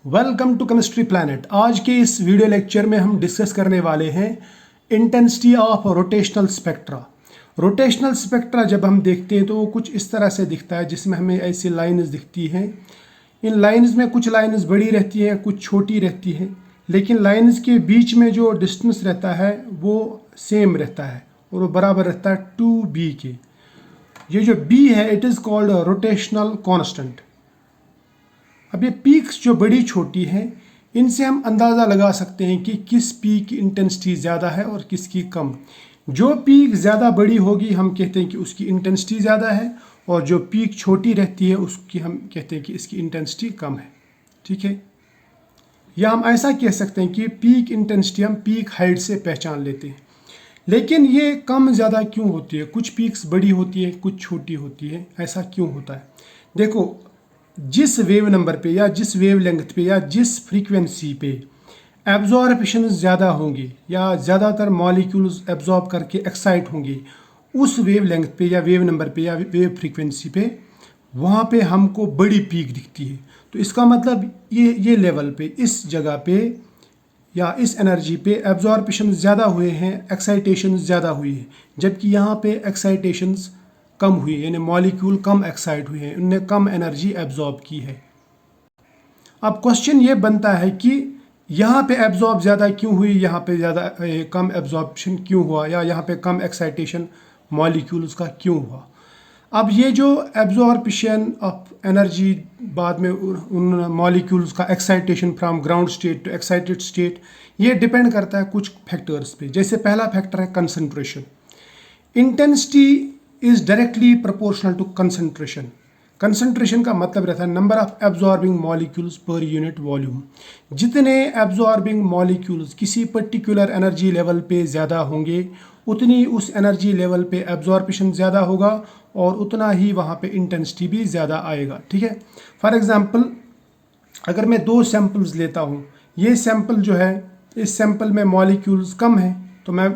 Welcome to chemistry planet. आज के इस वीडियो लेक्चर में हम डिस्कस करने वाले हैं intensity of rotational spectra. Rotational spectra जब हम देखते हैं तो वो कुछ इस तरह से दिखता है, जिसमें हमें ऐसी लाइन्स दिखती हैं। इन लाइन्स में कुछ लाइन्स बड़ी रहती हैं, कुछ छोटी रहती हैं, लेकिन लाइन्स के बीच में जो डिस्टेंस रहता है वो सेम रहता है और वो बराबर रहता है 2b के। ये जो b है it is called rotational constant. अब ये पीक्स जो बड़ी छोटी हैं, इनसे हम अंदाज़ा लगा सकते हैं कि किस पीक की इंटेंसिटी ज़्यादा है और किसकी कम। जो पीक ज़्यादा बड़ी होगी हम कहते हैं कि उसकी इंटेंसिटी ज़्यादा है, और जो पीक छोटी रहती है उसकी हम कहते हैं कि इसकी इंटेंसिटी कम है। ठीक है, या हम ऐसा कह सकते हैं कि पीक इंटेंसिटी हम पीक हाइट से पहचान लेते हैं। लेकिन ये कम ज़्यादा क्यों होती है? कुछ पीक्स बड़ी होती है, कुछ छोटी होती है, ऐसा क्यों होता है? देखो, जिस वेव नंबर पे या जिस वेव लेंथ पे या जिस फ्रीक्वेंसी पे एब्जॉर्प्शन ज़्यादा होंगे या ज़्यादातर मॉलिक्यूल्स एब्जॉर्ब करके एक्साइट होंगे, उस वेव लेंथ पे या वेव नंबर पे या वेव फ्रीक्वेंसी पे वहाँ पे हमको बड़ी पीक दिखती है। तो इसका मतलब ये लेवल पे, इस जगह पे या इस एनर्जी पे एब्जॉर्प्शन ज़्यादा हुए हैं, एक्साइटेशन ज़्यादा हुई है, जबकि यहाँ पे एक्साइटेशंस कम हुई है, यानी मॉलिक्यूल कम एक्साइट हुए हैं, उनने कम एनर्जी एब्जॉर्ब की है। अब क्वेश्चन ये बनता है कि यहाँ पे एब्जॉर्ब ज़्यादा क्यों हुई, यहाँ पे ज़्यादा कम एब्जॉर्प्शन क्यों हुआ, या यहाँ पे कम एक्साइटेशन मॉलिक्यूल्स का क्यों हुआ। अब ये जो एब्जॉर्प्शन ऑफ एनर्जी बाद में उन मॉलिक्यूल्स का excitation from ground state to excited state, ये डिपेंड करता है कुछ फैक्टर्स पे। जैसे पहला फैक्टर है concentration. Intensity is directly proportional to concentration. Concentration का मतलब रहता है number of absorbing molecules per unit volume. जितने एब्जॉर्बिंग मॉलिक्यूल्स किसी पर्टिकुलर एनर्जी लेवल पे ज़्यादा होंगे, उतनी उस एनर्जी लेवल पे एब्जॉर्प्शन ज़्यादा होगा और उतना ही वहाँ पे इंटेंसिटी भी ज़्यादा आएगा। ठीक है, फॉर एग्जांपल अगर मैं दो सैंपल्स लेता हूँ, ये सैंपल जो है, इस सैंपल में मॉलिक्यूल्स कम है तो मैं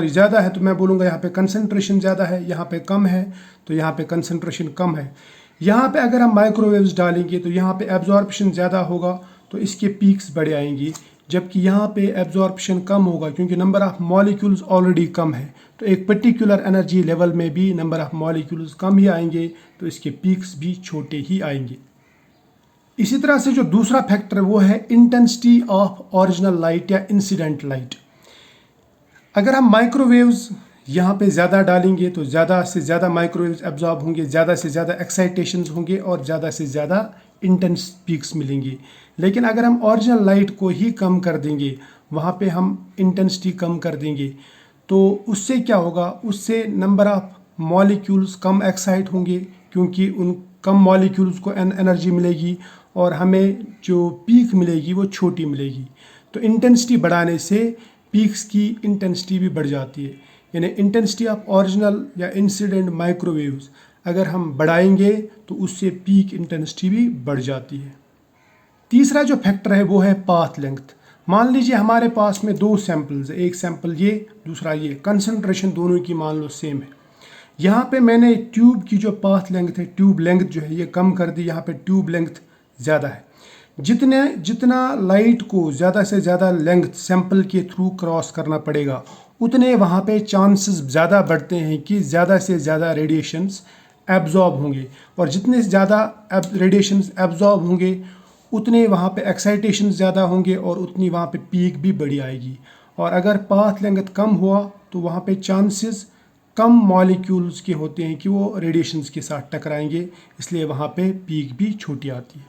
ज़्यादा है तो मैं बोलूँगा यहाँ पे कंसंट्रेशन ज़्यादा है, यहाँ पे कम है तो यहाँ पे कंसंट्रेशन कम है। यहाँ पे अगर हम माइक्रोवेव्स डालेंगे तो यहाँ पे एब्जॉर्प्शन ज़्यादा होगा तो इसके पीक्स बड़े आएंगी, जबकि यहाँ पे एब्जॉर्प्शन कम होगा क्योंकि नंबर ऑफ़ मॉलिक्यूल्स ऑलरेडी कम है। तो एक पर्टिकुलर एनर्जी लेवल में भी नंबर ऑफ़ मॉलिक्यूल्स कम ही आएंगे, तो इसके पीक्स भी छोटे ही आएंगे। इसी तरह से जो दूसरा फैक्टर वो है इंटेंसिटी ऑफ ओरिजिनल लाइट या इंसिडेंट लाइट। अगर हम माइक्रोवेव्स यहाँ पे ज़्यादा डालेंगे तो ज़्यादा से ज़्यादा माइक्रोवेव्स एब्जॉर्ब होंगे, ज़्यादा से ज़्यादा एक्साइटेशंस होंगे और ज़्यादा से ज़्यादा इंटेंस पीक्स मिलेंगी। लेकिन अगर हम ओरिजिनल लाइट को ही कम कर देंगे, वहाँ पे हम इंटेंसिटी कम कर देंगे, तो उससे क्या होगा? उससे number of molecules come excite होंगे क्योंकि उन कम मॉलिक्यूल्स को एनर्जी मिलेगी और हमें जो पीक मिलेगी वो छोटी मिलेगी। तो इंटेंसिटी बढ़ाने से पीक्स की इंटेंसिटी भी बढ़ जाती है। यानी इंटेंसिटी ऑफ ओरिजिनल या इंसिडेंट माइक्रोवेव्स अगर हम बढ़ाएंगे तो उससे पीक इंटेंसिटी भी बढ़ जाती है। तीसरा जो फैक्टर है वो है पाथ लेंथ। मान लीजिए हमारे पास में दो सैंपल्स है, एक सैंपल ये, दूसरा ये, कंसंट्रेशन दोनों की मान लो सेम है। यहाँ पे मैंने ट्यूब की जो पाथ लेंथ है, ट्यूब लेंथ जो है ये कम कर दी, यहाँ पे ट्यूब लेंथ ज़्यादा है। जितना लाइट को ज़्यादा से ज़्यादा लेंथ सैंपल के थ्रू क्रॉस करना पड़ेगा, उतने वहाँ पे चांसेस ज़्यादा बढ़ते हैं कि ज़्यादा से ज़्यादा रेडिएशंस एब्जॉर्ब होंगे, और जितने ज़्यादा रेडिएशंस एब्जॉर्ब होंगे उतने वहाँ पे एक्साइटेशन ज़्यादा होंगे और उतनी वहाँ पे पीक भी बड़ी आएगी। और अगर पाथ लेंथ कम हुआ तो वहाँ पे चांसेस कम मॉलिक्यूल्स के होते हैं कि वो रेडिएशंस के साथ टकराएंगे, इसलिए वहाँ पे पीक भी छोटी आती है।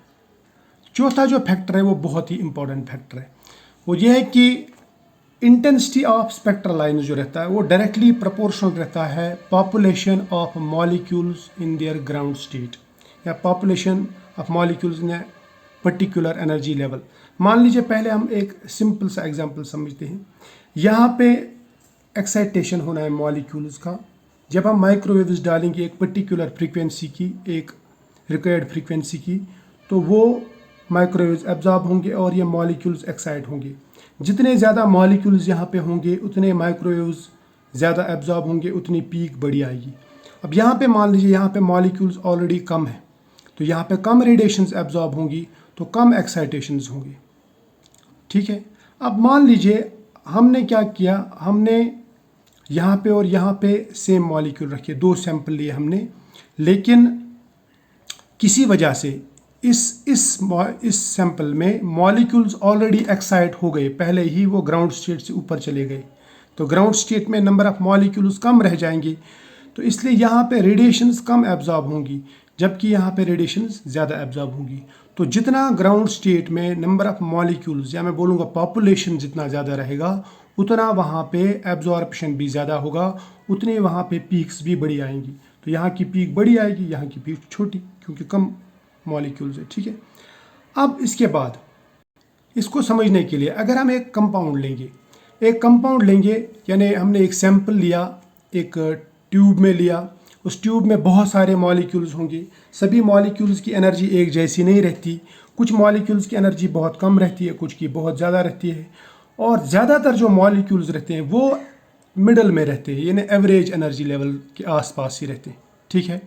चौथा जो फैक्टर है वो बहुत ही इंपॉर्टेंट फैक्टर है, वो ये है कि इंटेंसिटी ऑफ स्पेक्ट्रल लाइन जो रहता है वो डायरेक्टली प्रोपोर्शनल रहता है population of molecules in their ground state, या population of molecules in particular energy level. मान लीजिए पहले हम एक सिंपल सा एग्जांपल समझते हैं। यहाँ पे एक्साइटेशन होना है मॉलिक्यूल्स का। जब हम माइक्रोवेव्स डालेंगे एक पर्टिकुलर फ्रीक्वेंसी की, एक रिक्वायर्ड फ्रीक्वेंसी की, तो वो माइक्रोवेव्स एब्जॉर्ब होंगे और ये मॉलिक्यूल्स एक्साइट होंगे। जितने ज़्यादा मॉलिक्यूल्स यहाँ पे होंगे उतने माइक्रोवेव्स ज़्यादा एब्जॉर्ब होंगे, उतनी पीक बड़ी आएगी। अब यहाँ पे मान लीजिए यहाँ पे मॉलिक्यूल्स ऑलरेडी कम है, तो यहाँ पे कम रेडिएशंस एब्जॉर्ब होंगी, तो कम एक्साइटेशंस होंगी। ठीक है, अब मान लीजिए हमने क्या किया, हमने यहाँ पे और यहाँ पे सेम मॉलिक्यूल रखे, 2 सैंपल लिए हमने, लेकिन किसी वजह से इस सैंपल में मॉलिक्यूल्स ऑलरेडी एक्साइट हो गए, पहले ही वो ग्राउंड स्टेट से ऊपर चले गए, तो ग्राउंड स्टेट में नंबर ऑफ मॉलिक्यूल्स कम रह जाएंगे, तो इसलिए यहाँ पे रेडिएशंस कम एब्जॉर्ब होंगी, जबकि यहाँ पे रेडिएशंस ज़्यादा एब्जॉर्ब होंगी। तो जितना ग्राउंड स्टेट में नंबर ऑफ मॉलिक्यूल्स, या मैं बोलूँगा पॉपुलेशन जितना ज़्यादा रहेगा, उतना वहाँ पे एब्जॉर्प्शन भी ज़्यादा होगा, उतने वहाँ पे पीक्स भी बड़ी आएंगी। तो यहाँ की पीक बड़ी आएगी, यहाँ की पीक छोटी, क्योंकि कम मॉलिक्यूल्स है। ठीक है, अब इसके बाद इसको समझने के लिए अगर हम एक कंपाउंड लेंगे, यानी हमने एक सैंपल लिया, एक ट्यूब में लिया, उस ट्यूब में बहुत सारे मॉलिक्यूल्स होंगे, सभी मॉलिक्यूल्स की एनर्जी एक जैसी नहीं रहती, कुछ मॉलिक्यूल्स की एनर्जी बहुत कम रहती है, कुछ की बहुत ज़्यादा रहती है, और ज़्यादातर जो मॉलिक्यूल्स रहते हैं वो मिडल में रहते हैं, यानी एवरेज एनर्जी लेवल के आसपास ही रहते हैं। ठीक है,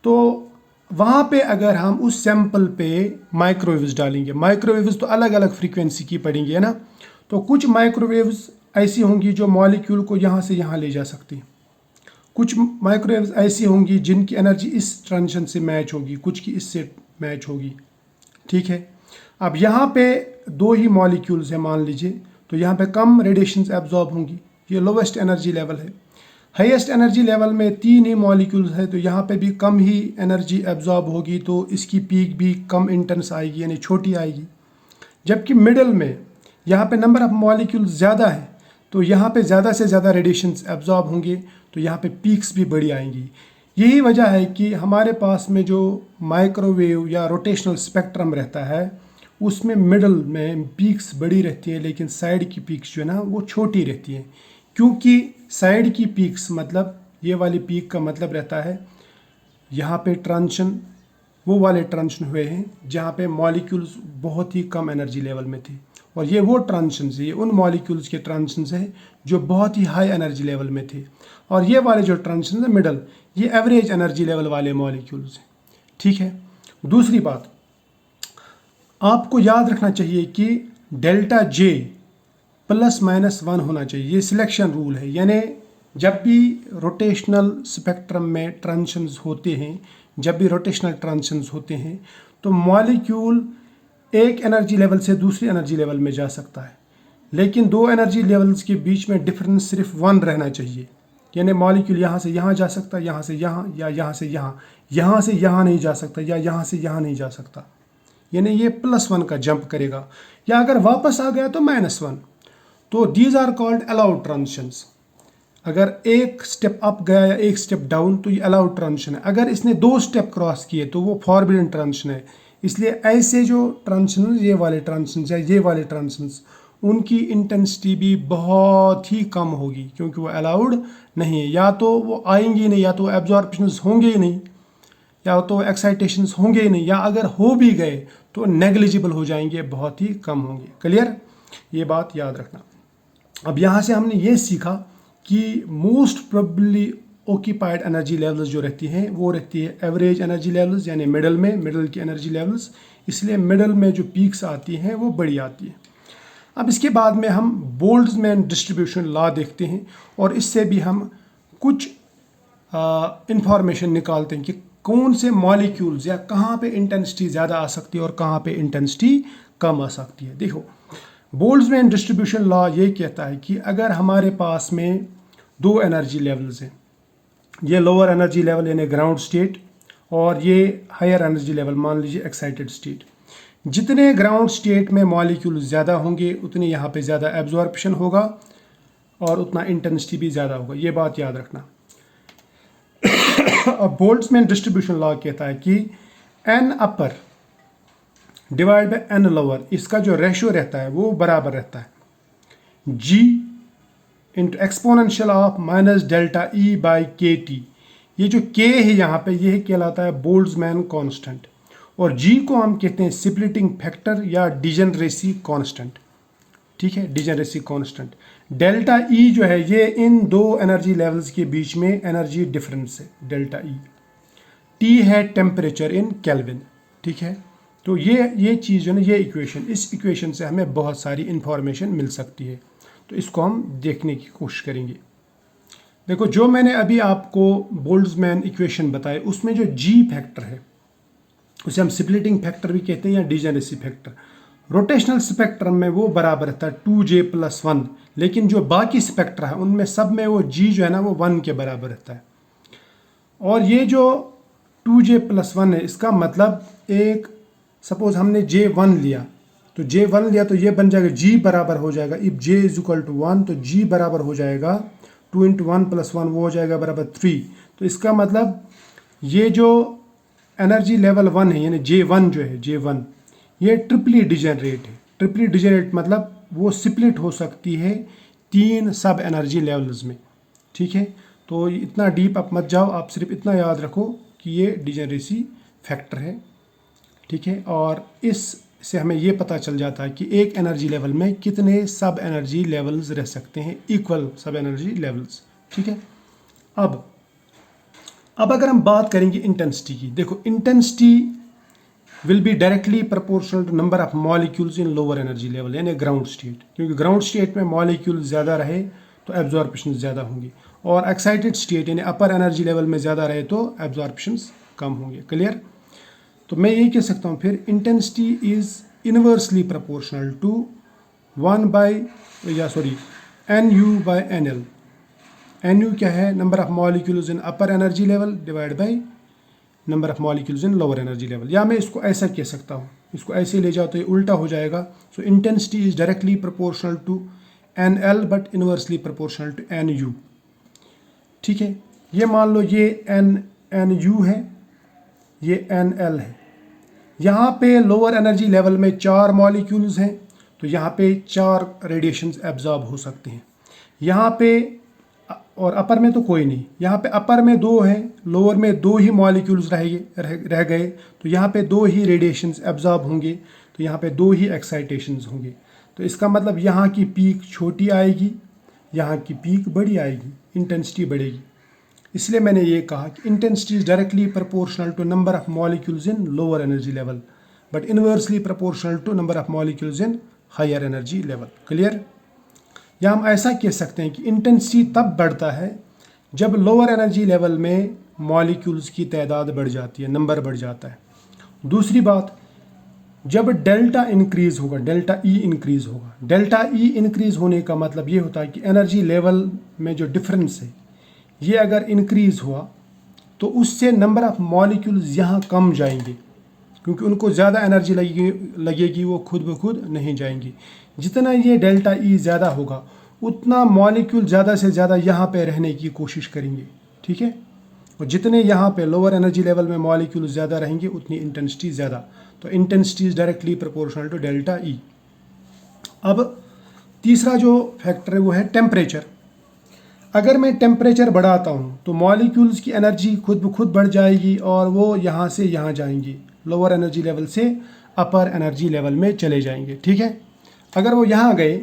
तो वहाँ पे अगर हम उस सैंपल पे माइक्रोवेव्स डालेंगे, माइक्रोवेव्स तो अलग अलग फ्रीक्वेंसी की पड़ेंगी, है ना, तो कुछ माइक्रोवेव्स ऐसी होंगी जो मॉलिक्यूल को यहाँ से यहाँ ले जा सकती हैं, कुछ माइक्रोवेव्स ऐसी होंगी जिनकी एनर्जी इस ट्रांजिशन से मैच होगी, कुछ की इससे मैच होगी। ठीक है, अब यहाँ पे 2 ही मॉलिक्यूल्स हैं मान लीजिए, तो यहाँ पे कम रेडिएशंस एब्जॉर्ब होंगी, ये लोवेस्ट एनर्जी लेवल है। हाईएस्ट एनर्जी लेवल में 3 ही मॉलिक्यूल्स है, तो यहाँ पे भी कम ही एनर्जी एब्जॉर्ब होगी, तो इसकी पीक भी कम इंटेंस आएगी, यानी छोटी आएगी। जबकि मिडल में यहाँ पे नंबर ऑफ मॉलिक्यूल्स ज़्यादा है, तो यहाँ पे ज़्यादा से ज़्यादा रेडिएशंस एब्जॉर्ब होंगे, तो यहाँ पे पीक्स भी बड़ी आएंगी। यही वजह है कि हमारे पास में जो माइक्रोवेव या रोटेशनल स्पेक्ट्रम रहता है, उसमें मिडल में पीक्स बड़ी रहती है, लेकिन साइड की पीक्स जो है ना वो छोटी रहती है, क्योंकि साइड की पीक्स मतलब ये वाली पीक का मतलब रहता है यहाँ पे ट्रांजिशन, वो वाले ट्रांजिशन हुए हैं जहाँ पे मॉलिक्यूल्स बहुत ही कम एनर्जी लेवल में थे, और ये वो ट्रांजिशन है, ये उन मॉलिक्यूल्स के ट्रांजिशन है जो बहुत ही हाई एनर्जी लेवल में थे, और ये वाले जो ट्रांजिशन है मिडल, ये एवरेज एनर्जी लेवल वाले मॉलिक्यूल्स हैं। ठीक है, दूसरी बात आपको याद रखना चाहिए कि डेल्टा जे +-1 होना चाहिए, ये सिलेक्शन रूल है, यानी जब भी रोटेशनल स्पेक्ट्रम में ट्रांजिशंस होते हैं, जब भी रोटेशनल ट्रांजिशंस होते हैं, तो मॉलिक्यूल एक एनर्जी लेवल से दूसरी एनर्जी लेवल में जा सकता है, लेकिन 2 एनर्जी लेवल्स के बीच में डिफरेंस सिर्फ 1 रहना चाहिए, यानी मॉलिक्यूल यहाँ से यहाँ जा सकता है, यहाँ से यहाँ, या यहाँ से यहाँ, यहाँ से यहाँ नहीं जा सकता, या यहाँ से यहाँ नहीं जा सकता, यानी ये +1 का जंप करेगा, या अगर वापस आ गया तो -1। तो these are called allowed transitions. अगर एक स्टेप अप गया या एक स्टेप डाउन तो ये अलाउड ट्रांजिशन है, अगर इसने 2 स्टेप क्रॉस किए तो वो फॉरबिडन ट्रांजिशन है। इसलिए ऐसे जो ट्रांजिशन, ये वाले ट्रांजिशन या ये वाले ट्रांजिशन, उनकी इंटेंसिटी भी बहुत ही कम होगी, क्योंकि वो अलाउड नहीं है, या तो वो आएंगी नहीं, या तो एब्जॉर्प्शंस होंगे ही नहीं, या तो एक्साइटेशंस होंगे ही नहीं, या अगर हो भी गए तो नेग्लिजिबल हो जाएंगे, बहुत ही कम होंगे। क्लियर, ये बात याद रखना। अब यहाँ से हमने ये सीखा कि most probably occupied energy levels जो रहती हैं वो रहती है एवरेज एनर्जी लेवल्स, यानी मिडल में, मिडल की एनर्जी लेवल्स, इसलिए मिडल में जो पीक्स आती हैं वो बड़ी आती है। अब इसके बाद में हम बोल्ट्जमैन डिस्ट्रीब्यूशन लॉ देखते हैं, और इससे भी हम कुछ इंफॉर्मेशन निकालते हैं कि कौन से मॉलिक्यूल्स या कहाँ पे इंटेंसिटी ज़्यादा आ सकती है और कहाँ पे इंटेंसिटी कम आ सकती है। देखो, बोल्ट्जमैन डिस्ट्रीब्यूशन लॉ ये कहता है कि अगर हमारे पास में 2 एनर्जी लेवल्स हैं, ये लोअर एनर्जी लेवल यानी ग्राउंड स्टेट, और ये हायर एनर्जी लेवल मान लीजिए एक्साइटेड स्टेट, जितने ग्राउंड स्टेट में मॉलिक्यूल ज़्यादा होंगे उतने यहाँ पे ज़्यादा एब्जॉर्प्शन होगा और उतना इंटेंसिटी भी ज़्यादा होगा, ये बात याद रखना। अब बोल्ट्जमैन डिस्ट्रीब्यूशन लॉ कहता है कि n upper divide by n lower, इसका जो रेशियो रहता है वो बराबर रहता है g into exponential of -ΔE/kT। ये जो k है यहाँ पे, ये कहलाता है बोल्ट्जमैन कांस्टेंट, और g को हम कहते हैं स्प्लिटिंग फैक्टर या डिजेनरेसी कांस्टेंट। ठीक है, डिजेनरेसी कांस्टेंट। डेल्टा E जो है ये इन 2 एनर्जी लेवल्स के बीच में एनर्जी डिफरेंस है, डेल्टा E। T है टेम्परेचर इन केल्विन। ठीक है, तो ये चीज़ जो है ना, ये इक्वेशन, इस इक्वेशन से हमें बहुत सारी इंफॉर्मेशन मिल सकती है। तो इसको हम देखने की कोशिश करेंगे। देखो, जो मैंने अभी आपको बोल्ट्जमैन इक्वेशन बताई, उसमें जो जी फैक्टर है उसे हम स्प्लिटिंग फैक्टर भी कहते हैं या डिजेनरेसी फैक्टर। रोटेशनल स्पेक्ट्रम में वो बराबर रहता है 2J+1, लेकिन जो बाकी स्पेक्ट्रा है उनमें सब में वो जी जो है ना वो 1 के बराबर रहता है। और ये जो 2J+1 है, इसका मतलब एक सपोज हमने J1 लिया, तो J1 लिया तो ये बन जाएगा G बराबर हो जाएगा, इफ J = 1 तो G बराबर हो जाएगा 2 × 1 + 1 वो हो जाएगा बराबर 3। तो इसका मतलब ये जो एनर्जी लेवल 1 है यानी J1 जो है J1, ये ट्रिपली डिजेनरेट है। ट्रिपली डिजेनरेट मतलब वो स्प्लिट हो सकती है 3 सब एनर्जी लेवल्स में। ठीक है, तो इतना डीप आप मत जाओ, आप सिर्फ इतना याद रखो कि ये डिजेनरेसी फैक्टर है। ठीक है, और इससे हमें ये पता चल जाता है कि एक एनर्जी लेवल में कितने सब एनर्जी लेवल्स रह सकते हैं, इक्वल सब एनर्जी लेवल्स। ठीक है, अब अगर हम बात करेंगे इंटेंसिटी की, देखो intensity will be directly proportional to number of molecules in lower energy level यानी ग्राउंड स्टेट, क्योंकि ग्राउंड स्टेट में मॉलिक्यूल ज़्यादा रहे तो एब्जॉर्प्शन ज़्यादा होंगी, और एक्साइटेड स्टेट यानी अपर एनर्जी लेवल में ज़्यादा रहे तो एब्जॉर्प्शन कम होंगे। क्लियर? तो मैं यही कह सकता हूँ फिर, intensity is inversely proportional to NU/NL। NU क्या है? Number of molecules in upper energy level divide by number of molecules in lower energy level. या मैं इसको ऐसा कह सकता हूँ, इसको ऐसे ले जाओ तो ये उल्टा हो जाएगा। So intensity is directly proportional to NL but inversely proportional to NU। ठीक है, ये मान लो ये NU है, ये NL है। यहाँ पे लोअर एनर्जी लेवल में 4 मॉलिक्यूल्स हैं, तो यहाँ पे 4 रेडिएशंस एब्जॉर्ब हो सकते हैं। यहाँ पे और अपर में तो कोई नहीं, यहाँ पे अपर में 2 हैं, लोअर में 2 ही मॉलिक्यूल्स रह गए, तो यहाँ पे 2 ही रेडिएशंस एब्जॉर्ब होंगे, तो यहाँ पे 2 ही एक्साइटेशंस होंगे। तो इसका मतलब यहाँ की पीक छोटी आएगी, यहाँ की पीक बड़ी आएगी, इंटेंसिटी बढ़ेगी। इसलिए मैंने ये कहा कि intensity is directly proportional to number of molecules in lower energy level but inversely proportional to number of molecules in higher energy level. Clear? या हम ऐसा कह सकते हैं कि इंटेंसिटी तब बढ़ता है जब लोअर एनर्जी लेवल में मॉलिक्यूल्स की तादाद बढ़ जाती है, नंबर बढ़ जाता है। दूसरी बात, जब डेल्टा इंक्रीज़ होगा, डेल्टा ई इंक्रीज़ होगा। डेल्टा ई इंक्रीज़ होने का मतलब ये होता है कि एनर्जी लेवल में जो डिफरेंस है ये अगर इंक्रीज़ हुआ तो उससे नंबर ऑफ मॉलिक्यूल्स यहाँ कम जाएंगे, क्योंकि उनको ज़्यादा एनर्जी लगेगी, वो खुद ब खुद नहीं जाएंगी। जितना ये डेल्टा ई ज़्यादा होगा उतना मॉलिक्यूल ज़्यादा से ज़्यादा यहाँ पे रहने की कोशिश करेंगे। ठीक है, और जितने यहाँ पे लोअर एनर्जी लेवल में मॉलिक्यूल ज़्यादा रहेंगे उतनी इंटेंसिटी ज़्यादा। तो intensity is directly proportional to delta E. अब तीसरा जो फैक्टर है वो है टेम्परेचर। अगर मैं टेम्परेचर बढ़ाता हूँ तो मॉलिक्यूल्स की एनर्जी खुद ब खुद बढ़ जाएगी और वो यहाँ से यहाँ जाएंगी, लोअर एनर्जी लेवल से अपर एनर्जी लेवल में चले जाएंगे। ठीक है, अगर वो यहाँ गए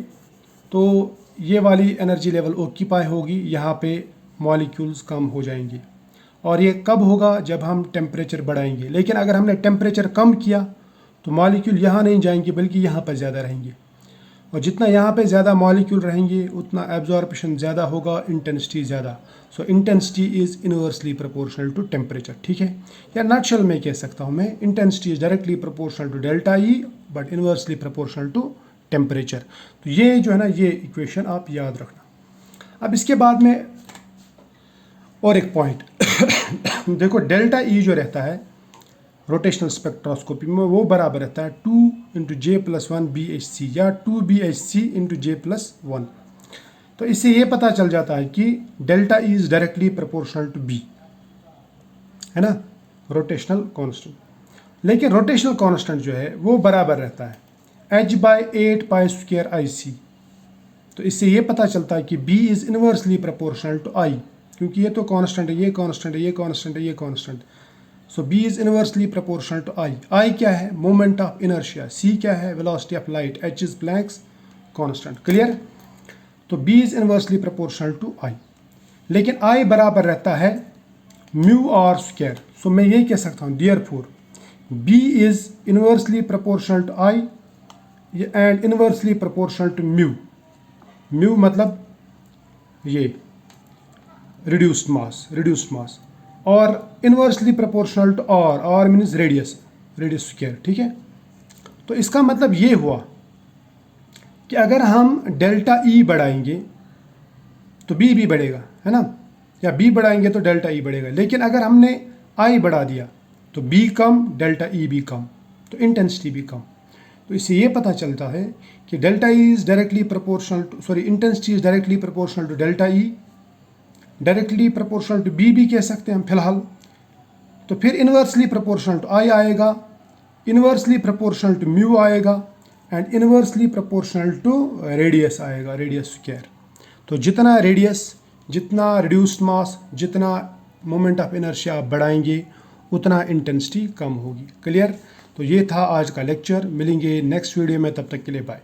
तो ये वाली एनर्जी लेवल ऑक्यूपाई होगी, यहाँ पे मॉलिक्यूल्स कम हो जाएंगे। और ये कब होगा? जब हम टेम्परेचर बढ़ाएंगे। लेकिन अगर हमने टेम्परेचर कम किया तो मॉलिक्यूल यहाँ नहीं जाएंगे बल्कि यहाँ पर ज़्यादा रहेंगे, और जितना यहाँ पे ज़्यादा मॉलिक्यूल रहेंगे उतना एब्जॉर्प्शन ज़्यादा होगा, इंटेंसिटी ज़्यादा। So intensity is inversely proportional to temperature. ठीक है, या नटशल में कह सकता हूँ मैं, intensity is directly proportional to delta E but inversely proportional to temperature. तो ये जो है ना, ये इक्वेशन आप याद रखना। अब इसके बाद में और एक पॉइंट देखो, डेल्टा ई जो रहता है रोटेशनल स्पेक्ट्रोस्कोपी में वो बराबर रहता है 2 × J+1 BHC या 2BHC × J+1। तो इससे ये पता चल जाता है कि delta E is directly proportional to B, है ना, रोटेशनल कांस्टेंट। लेकिन रोटेशनल कांस्टेंट जो है वो बराबर रहता है h/8π²IC। तो इससे ये पता चलता है कि B is inversely proportional to I, क्योंकि ये तो कांस्टेंट है, ये कांस्टेंट है, ये कांस्टेंट है, ये constant. So B is inversely proportional to I। I क्या है? Moment of inertia. C क्या है? Velocity of light. H is Planck's constant. Clear? तो B is inversely proportional to I, लेकिन I बराबर रहता है μr²। सो मैं ये कह सकता हूँ, therefore B is inversely proportional to I and inversely proportional to mu. Mu मतलब ये reduced mass और inversely proportional to R means radius square, ठीक है। तो इसका मतलब ये हुआ कि अगर हम डेल्टा E बढ़ाएंगे तो B भी बढ़ेगा, है ना, या B बढ़ाएंगे तो डेल्टा E बढ़ेगा। लेकिन अगर हमने I बढ़ा दिया तो B कम, डेल्टा E भी कम, तो इंटेंसिटी भी कम। तो इससे ये पता चलता है कि delta E is directly proportional to intensity is directly proportional to delta E, directly proportional to B भी कह सकते हैं हम फिलहाल। तो फिर इन्वर्सली प्रोपोर्शनल टू I आएगा, इन्वर्सली प्रोपोर्शनल टू म्यू आएगा and inversely proportional to radius आएगा, रेडियस स्क्वायर। तो जितना रेडियस, जितना रिड्यूस्ड मास, जितना मोमेंट ऑफ इनर्शिया आप बढ़ाएंगे उतना इंटेंसिटी कम होगी। क्लियर? तो ये था आज का लेक्चर। मिलेंगे नेक्स्ट वीडियो में, तब तक के लिए बाय।